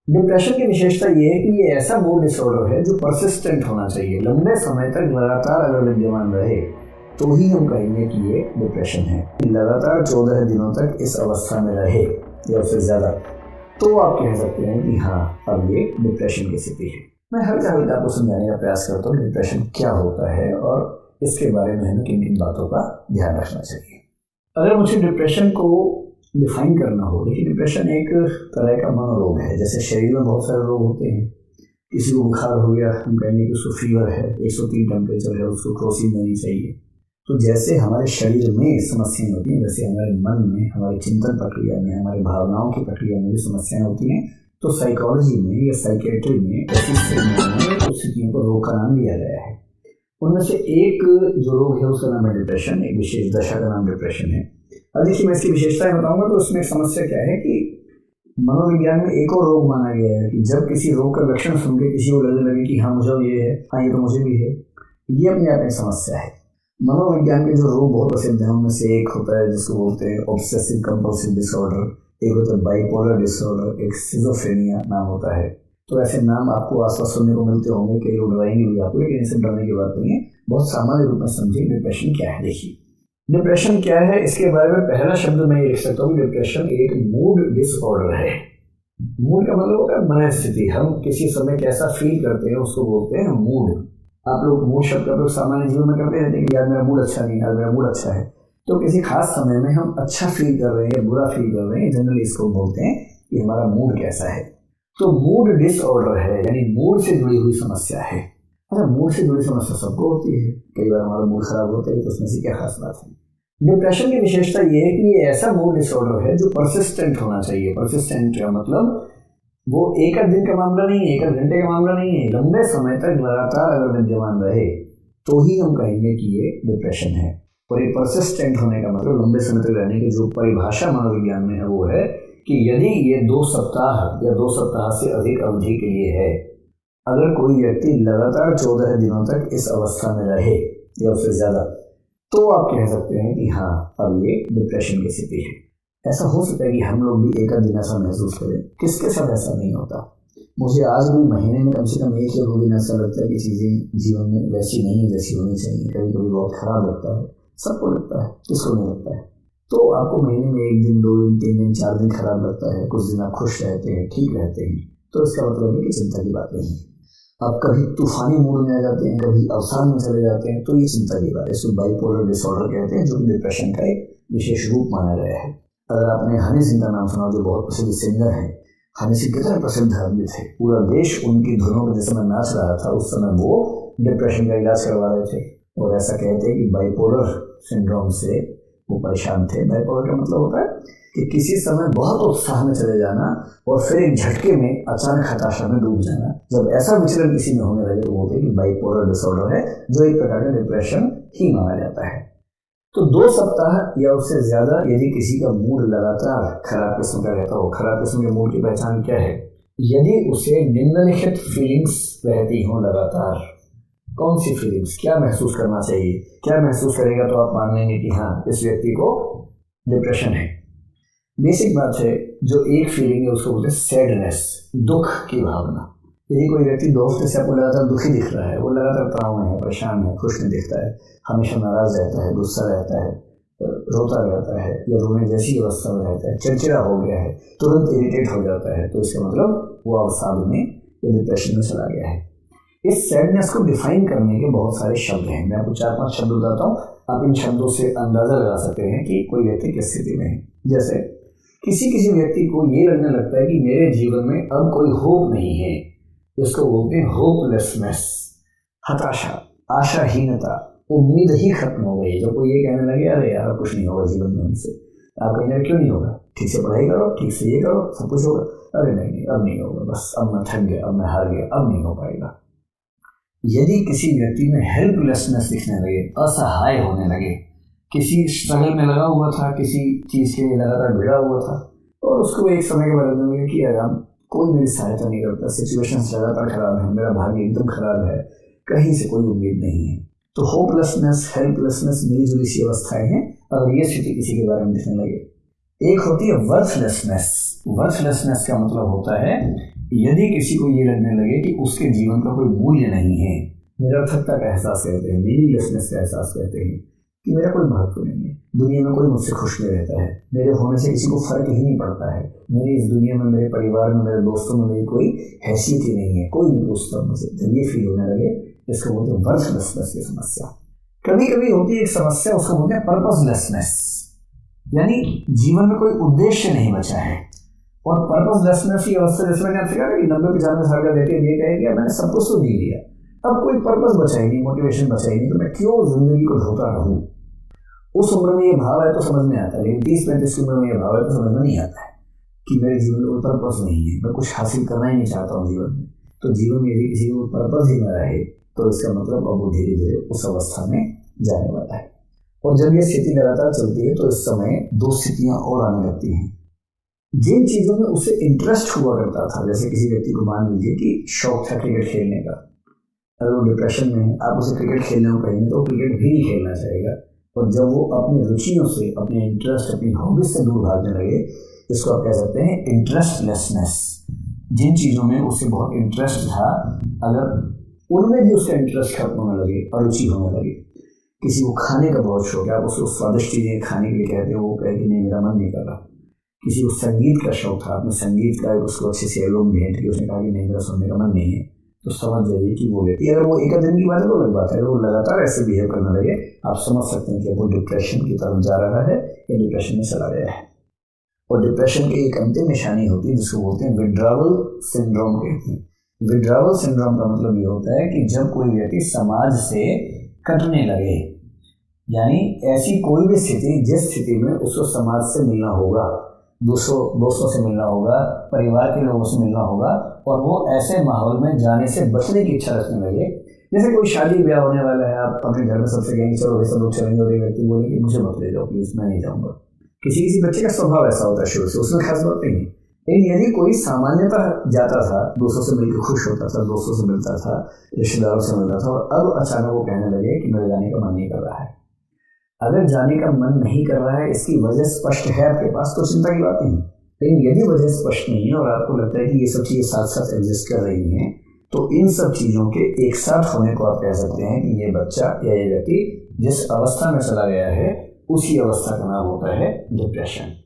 Depression की विशेषता ये है कि ये ऐसा मूड डिसऑर्डर है जो परसिस्टेंट होना चाहिए, लंबे समय तक लगातार अगर विद्यमान रहे तो ही हम कहेंगे कि ये डिप्रेशन है। लगातार 14 दिनों तक इस अवस्था में रहे या उससे ज़्यादा तो आप कह सकते हैं कि हाँ, अब ये डिप्रेशन की स्थिति है। मैं हल्का हल्का आपको समझाने का प्रयास करता हूँ डिप्रेशन क्या होता है और इसके बारे में हमें किन किन बातों का ध्यान रखना चाहिए। अगर मुझे डिप्रेशन को डिफाइन करना हो, देखिए डिप्रेशन एक तरह का मनोरोग है। जैसे शरीर में बहुत सारे रोग होते हैं, किसी को बुखार हो गया, हम कहेंगे कि उसको फीवर है, 103 टेम्परेचर है, उसको क्रोसिन देनी चाहिए। तो जैसे हमारे शरीर में समस्याएं होती हैं, वैसे हमारे मन में, हमारी चिंतन प्रक्रिया में, हमारी भावनाओं की प्रक्रिया में भी समस्याएं होती हैं। तो साइकोलॉजी में या साइकेट्री में ऐसी स्थितियों को रोग का नाम दिया गया है। उनमें से एक जो रोग है उसका नाम है डिप्रेशन, एक विशेष दशा का नाम डिप्रेशन है। अब देखिए मैं इसकी विशेषताएं बताऊंगा तो उसमें समस्या क्या है कि मनोविज्ञान में एक और रोग माना गया है कि जब किसी रोग का लक्षण सुन के किसी को लगने लगे कि हाँ मुझे ये है, हाँ ये तो मुझे भी है, ये अपने आप एक समस्या है। मनोविज्ञान के जो रोग बहुत प्रसिद्ध है उनमें से एक होता है जिसको बोलते हैं ऑब्सेसिव कंपल्सिव डिसऑर्डर, एक होता है बाइपोलर डिसऑर्डर, एक सिजोफ्रेनिया नाम होता है। तो ऐसे नाम आपको आसपास सुनने को मिलते होंगे, कई लोग डराएंगे भी आपको, लेकिन इनसे डरने की बात नहीं है। बहुत सामान्य रूप में समझिए डिप्रेशन क्या है। देखिए डिप्रेशन क्या है, इसके बारे में पहला शब्द मैं ये लिख सकता हूँ, डिप्रेशन एक मूड डिसऑर्डर है। मूड का मतलब होता है मन स्थिति, हम किसी समय कैसा फील करते हैं उसको बोलते हैं मूड। आप लोग मूड शब्द का सामान्य जीवन में करते रहते हैं कि यार मेरा मूड अच्छा नहीं, यार मेरा मूड अच्छा है। तो किसी खास समय में हम अच्छा फील कर रहे हैं, बुरा फील कर रहे हैं, जनरली इसको बोलते हैं कि हमारा मूड कैसा है। तो मूड डिसऑर्डर है, यानी मूड से जुड़ी हुई समस्या है। अच्छा, मूड से जुड़ी समस्या सबको होती है, कई बार हमारा मूड खराब होता है, तो उसमें से क्या खास बात है। डिप्रेशन की विशेषता ये है कि ये ऐसा मूड डिसऑर्डर है जो परसिस्टेंट होना चाहिए। परसिस्टेंट का मतलब वो एक दिन का मामला नहीं है, एक घंटे का मामला नहीं है, लंबे समय तक लगातार अगर विद्यमान रहे तो ही हम कहेंगे कि ये डिप्रेशन है। और ये परसिस्टेंट होने का मतलब लंबे समय तक रहने की जो परिभाषा मनोविज्ञान में है वो है कि यदि ये 2 सप्ताह या 2 सप्ताह से अधिक अवधि के लिए है, अगर कोई व्यक्ति लगातार 14 दिनों तक इस अवस्था में रहे या उससे ज्यादा, तो आप कह सकते हैं कि हाँ, अब ये डिप्रेशन की स्थिति है। ऐसा हो सकता है कि हम लोग भी एक दिन ऐसा महसूस करें, किसके साथ ऐसा नहीं होता। मुझे आज भी महीने में कम से कम 1 या 2 दिन ऐसा लगता है कि चीजें जीवन में वैसी नहीं है जैसी होनी चाहिए। कभी कभी बहुत खराब लगता है, सबको लगता है, किसको नहीं लगता है। तो आपको महीने में 1 दिन, 2 दिन, 3 दिन, 4 दिन खराब लगता है, कुछ दिन आप खुश रहते हैं, ठीक रहते हैं, तो इसका मतलब है कि चिंता की बात नहीं है। आप कभी तूफानी मूड में आ जाते हैं, कभी अवसान में चले जाते हैं, तो ये चिंता की बात है। इसको बाइपोलर डिसऑर्डर कहते हैं, जो कि डिप्रेशन का एक विशेष रूप माना गया है। अगर आपने हनी सिंह का नाम सुना, जो बहुत प्रसिद्ध सिंगर है, हनी सिंह कितने प्रसिद्ध आदमी थे, पूरा देश उनकी धुनों में जिस समय नाच रहा था उस समय वो डिप्रेशन का इलाज करवा रहे थे। और ऐसा कहते हैं कि बाइपोलर सिंड्रोम से वो परेशान थे। बाइपोलर का मतलब होता है कि किसी समय बहुत उत्साह में चले जाना और फिर एक झटके में अचानक हताशा में डूब जाना। जब ऐसा विचलन किसी में होने लगे तो बोलते हैं कि बाइपोलर डिसऑर्डर है, जो एक प्रकार का डिप्रेशन ही माना जाता है। तो 2 सप्ताह या उससे ज्यादा यदि किसी का मूड लगातार खराब किस्म का रहता हो, खराब किस्म के मूड की पहचान क्या है? यदि उसे निम्नलिखित फीलिंग्स रहती हो लगातार। कौन सी फीलिंग्स? क्या महसूस करना चाहिए? क्या महसूस करेगा तो आप मान लेंगे कि हाँ, इस व्यक्ति को डिप्रेशन है। बेसिक बात है, जो एक फीलिंग है उसको बोलते हैं सैडनेस, दुख की भावना। यदि कोई व्यक्ति 2 हफ्ते से आपको लगातार दुखी दिख रहा है, वो लगातार तनाव में है, परेशान है, खुश नहीं दिखता है, हमेशा नाराज रहता है, गुस्सा रहता है, रोता रहता है या रोने जैसी अवस्था में रहता है, चिड़चिड़ा हो गया है, तुरंत इरिटेट हो जाता है, तो इसका मतलब वो अवस्था में या डिप्रेशन में चला गया है। इस सैडनेस को डिफाइन करने के बहुत सारे शब्द हैं। मैं आपको 4-5 शब्द बताता हूँ, आप इन शब्दों से अंदाजा लगा सकते हैं कि कोई व्यक्ति किस स्थिति में है। जैसे किसी व्यक्ति को ये लगने लगता है कि मेरे जीवन में अब कोई होप नहीं है, इसको बोलते हैं होपलेसनेस, हताशा, आशाहीनता, उम्मीद ही खत्म हो गई। जब कोई ये कहने लगे अरे यार कुछ नहीं होगा जीवन में हमसे, आप कहेंगे क्यों नहीं होगा, ठीक से पढ़ाई करो, ठीक से ये करो, सब कुछ होगा। अरे नहीं, अब नहीं होगा, बस अब मैं थक गया, अब मैं हार गया, अब नहीं हो पाएगा। यदि किसी व्यक्ति में हेल्पलेसनेस दिखने लगे, असहाय होने लगे, किसी स्ट्रगल में लगा हुआ था, किसी चीज के लिए लगातार भिड़ा हुआ था और उसको एक समय के बाद लगने लगे कि यार कोई मेरी सहायता नहीं करता, सिचुएशन लगातार खराब है, मेरा भाग्य एकदम खराब है, कहीं से कोई उम्मीद नहीं है। तो होपलेसनेस, हेल्पलेसनेस मिली जुली सी अवस्थाएं हैं। अगर ये स्थिति किसी के बारे में दिखने लगे। एक होती है वर्थलेसनेस, वर्थलेसनेस का मतलब होता है यदि किसी को ये लगने लगे कि उसके जीवन का कोई मूल्य नहीं है, निरर्थकता का एहसास करते हैं, मीनिंगलेसनेस का एहसास करते हैं कि मेरा कोई महत्व नहीं है, दुनिया में कोई मुझसे खुश नहीं रहता है, मेरे होने से किसी को फर्क ही नहीं पड़ता है, मेरी इस दुनिया में, मेरे परिवार में, मेरे दोस्तों में मेरी कोई हैसियत ही नहीं है, कोई नहीं पूछता मुझे। जब ये फील होने लगे इसको बोलते हैं वर्थलेसनेस की समस्या। कभी कभी होती है एक समस्या, उसको बोलते हैं पर्पसलेसनेस, यानी जीवन में कोई उद्देश्य नहीं बचा है। और पर्पसलेसनेस की अवस्था जैसे मैंने आपसे कहा कि 90-95 साल का व्यक्ति ये कहेगा मैंने सब कुछ तो जी लिया, अब कोई पर्पस बचा ही नहीं, मोटिवेशन बचा ही नहीं, तो मैं क्यों जिंदगी को ढोता रहूं। उस उम्र में ये भाव है तो समझ में आता है, लेकिन 30-35 की उम्र में ये भाव है तो समझ में नहीं आता है कि मेरे जीवन में कोई पर्पस नहीं है, मैं कुछ हासिल करना ही नहीं चाहता हूँ जीवन में। तो जीवन में यदि किसी को पर्पस ही न रहे तो इसका मतलब अब वो धीरे धीरे उस अवस्था में जाने वाला है। और जब ये स्थिति लगातार चलती है तो इस समय दो स्थितियां और आने लगती हैं। जिन चीजों में उसे इंटरेस्ट हुआ करता था, जैसे किसी व्यक्ति को मान लीजिए कि शौक था क्रिकेट खेलने का, अगर वो डिप्रेशन में है, आप उसे क्रिकेट खेलने को कहेंगे तो क्रिकेट भी नहीं खेलना चाहेगा। और जब वो अपनी रुचियों से, अपने इंटरेस्ट, अपनी हॉबीज से दूर भागने लगे, इसको आप कह सकते हैं इंटरेस्टलेसनेस। जिन चीज़ों में उसे बहुत इंटरेस्ट था, अगर उनमें भी उसका इंटरेस्ट खत्म होने लगे, अरुचि होने लगे। किसी को खाने का बहुत शौक है, आप उसको स्वादिष्ट चीज़ें खाने के लिए कहते हो, वो कहे कि नहीं मेरा मन नहीं कर रहा। किसी को संगीत का शौक था, आपने संगीत का उसको अच्छे से एल्बम भेंट की, उसने कहा कि नहीं मेरा सुनने का मन नहीं है, तो समझ जाइए कि वो व्यक्ति, अगर वो एक दिन की बात है तो अलग बात है, अगर वो लगातार ऐसे बिहेव करने लगे, आप समझ सकते हैं कि वो डिप्रेशन की तरफ जा रहा है या डिप्रेशन में चला गया है। और डिप्रेशन की एक अंतिम निशानी होती है जिसको बोलते हैं विड्रावल सिंड्रोम कहते हैं। विड्रावल सिंड्रोम का मतलब ये होता है कि जब कोई व्यक्ति समाज से कटने लगे, यानी ऐसी कोई भी स्थिति जिस स्थिति में उसको समाज से मिलना होगा, दोस्तों से मिलना होगा, परिवार के लोगों से मिलना होगा, और वो ऐसे माहौल में जाने से बचने की इच्छा रखने लगे। जैसे कोई शादी ब्याह होने वाला है, आप अपने घर में सबसे कहेंगे चलो सब लोग चलेंगे, और एक व्यक्ति बोले कि मुझे मत ले जाओ प्लीज, मैं नहीं जाऊँगा। किसी बच्चे का स्वभाव ऐसा होता है शुरू से, उसमें खास बात नहीं है। लेकिन यदि कोई सामान्यतः जाता था, दोस्तों से मिलकर खुश होता था, दोस्तों से मिलता था, रिश्तेदारों से मिलता था, और अब अचानक वो कहने लगे कि मेरे जाने का मन नहीं कर रहा है। अगर जाने का मन नहीं कर रहा है, इसकी वजह स्पष्ट है आपके पास, तो चिंता की बात नहीं। लेकिन यदि वजह स्पष्ट नहीं है और आपको लगता है कि ये सब चीजें साथ साथ एग्जिस्ट कर रही हैं, तो इन सब चीजों के एक साथ होने को आप कह सकते हैं कि ये बच्चा या ये व्यक्ति जिस अवस्था में चला गया है, उसी अवस्था का नाम होता है डिप्रेशन।